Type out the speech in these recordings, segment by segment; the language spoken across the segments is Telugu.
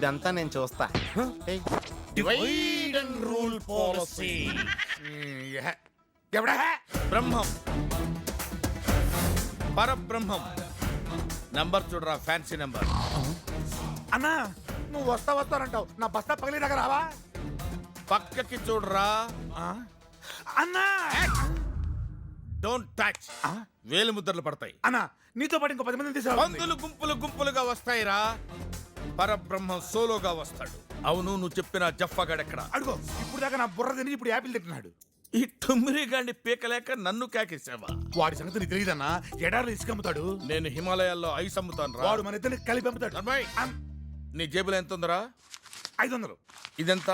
ఇదంతా నేను చూస్తా. ఏయ్, డివైడ్ అండ్ రూల్ పాలసీ. ఎవడా బ్రహ్మం, పరబ్రహ్మం. నంబర్ చూడరా, ఫ్యాన్సీ నంబర్. అన్నా నువ్వు వస్తానంటావు, నా బస్తా పగిలి దగ్గర రావా? పక్కకి చూడరా. అన్నా డోంట్ టచ్. వేలు ముద్రలు పడతాయి. అన్నా నీతో పాటు ఇంకో 10 మందిని తీసుకురా. పందులు గుంపులు గుంపులుగా వస్తాయిరా. పరబ్రహ్మం సోలోగా వస్తాడు. అవును, నువ్వు చెప్పిన జఫ్ఫాగాడెక్కడ? అడుగో, ఇప్పుడు దాకా నా బుర్ర తిని ఇప్పుడు యాపిల్ తింటున్నాడు. ఈ టుమ్మిరిగాడిని పీకలేక నన్ను కేకేసావా? వాడి సంగతి నీకు తెలియదన్నా, ఎడార్లు ఇసుకమ్ముతాడు. నేను హిమాలయాల్లో ఐస్ అమ్ముతాను రా. వాడు మన ఇద్దరిని కలిపి అమ్ముతాడు. నర్మయ్, నీ జేబులో ఎంత ఉందరా? 500. ఇదెంత?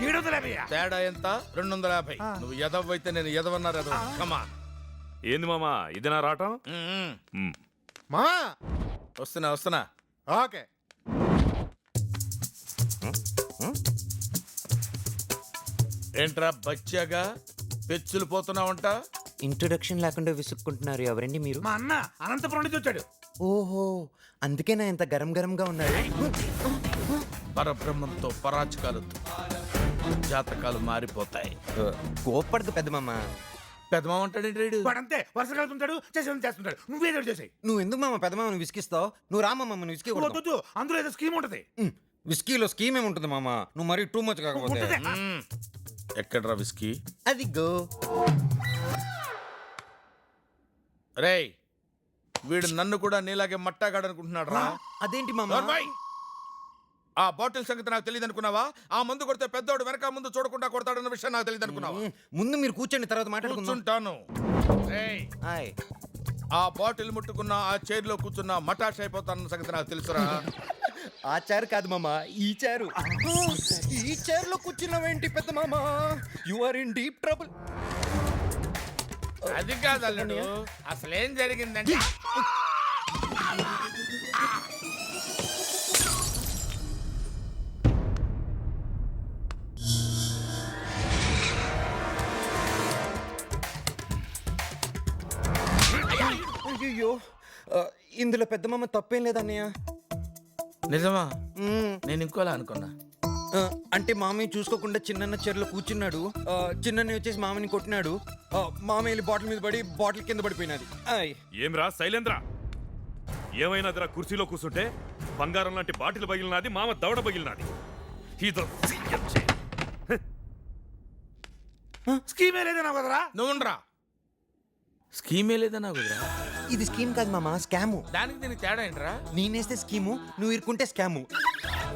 750. తేడా ఎంత? 250. నువ్వు ఎదవైతే నేను ఎదవన్నారు ఎదవ. కమా. ఏంది మామా ఇదేనా రావటం? మామా వస్తున్నా. ఓకే. ఏంట్రా బచ్చాగా పెచ్చులు పోతున్నావంట? ఇంట్రొడక్షన్ లేకుండా విసుక్కుంటున్నారు. ఎవరండి మీరు? మా అన్న అనంతపురం నుంచి వచ్చాడు. ఓహో, అందుకేనా ఇంత గరం గరంగా ఉన్నారు. పరబ్రహ్మంతో పరాచకాలతో జాతకాలు మారిపోతాయి. కోప్పడదు పెద్ద మామ. పెద్దమా ఉంటాడు. వాడంతే వరుస కలుపుతుంటాడు, చేస్తుంటాడు. నువ్వేదో చేసాయి. నువ్వు ఎందుకు మామ పెద్ద మామని విసికిస్తావు? నువ్వు రా మామ, విసికి వద్దు, అందులో ఏదో స్కీమ్ ఉంటది. విస్కీలో స్కీమ్ ఏముంటుంది మామ? నువ్వు మరీ టూ మచ్ కాకపోతే. ఎక్కడ్రా విస్కీ? అది గో. రేయ్, వీడు నన్ను కూడా నీలాగే మట్టాగాడనుకుంటున్నాడు రా. అదేంటి మామ? నోర్మై! ఆ బాటిల్ సంగతి నాకు తెలియదు అనుకున్నావా? ఆ మందు కొడితే పెద్దోడు వెనక ముందు చూడకుండా కొడతాడన్న విషయం నాకు తెలియదు అనుకున్నావా? ముందు మీరు కూర్చోండి, తర్వాత మాట్లాడుకుందాం. కూర్చుంటాను. రేయ్, హాయ్. ఆ బాటిల్ ముట్టుకున్న ఆ చైర్ లో కూర్చున్న మటాష్ అయిపోతానన్న సంగతి నాకు తెలుసురా. ఆ చైర్ కాదు మామ, ఈ చైరు. ఈ చైర్ లో కూర్చున్నావేంటి పెద్ద మామ? You are in deep trouble. అది కాదు అల్లుడు, అసలేం జరిగిందంటే అయ్యో, ఇందులో పెద్ద మామ తప్పేం లేదన్నయ్య. నిజమా? నేను ఇంకోలా అనుకున్నా. అంటే మామయ్య చూసుకోకుండా చిన్న చైర్లో కూర్చున్నాడు. చిన్న వచ్చేసి మామని కొట్టినాడు. మామయ్య వెళ్ళి బాటిల్ మీద పడి బాటిల్ కింద పడిపోయినది. ఏమ్రా శైలేంద్ర, ఏమైనాదిరా? కుర్చీలో కూర్చుంటే బంగారం లాంటి బాటిల్ పగిలినాది, మామ దవడ పగిలినాది. ఇదో స్కీమే లేదన్నా కదరా. నువ్వుండ్రా. స్కీమే లేదన్నా కుదరా? ఇది స్కీమ్ కాదు మామ, స్కాము. దానికి దీనికి తేడా ఏంట్రా? నేనేస్తే స్కీము, నువ్వు ఇరుకుంటే స్కాము.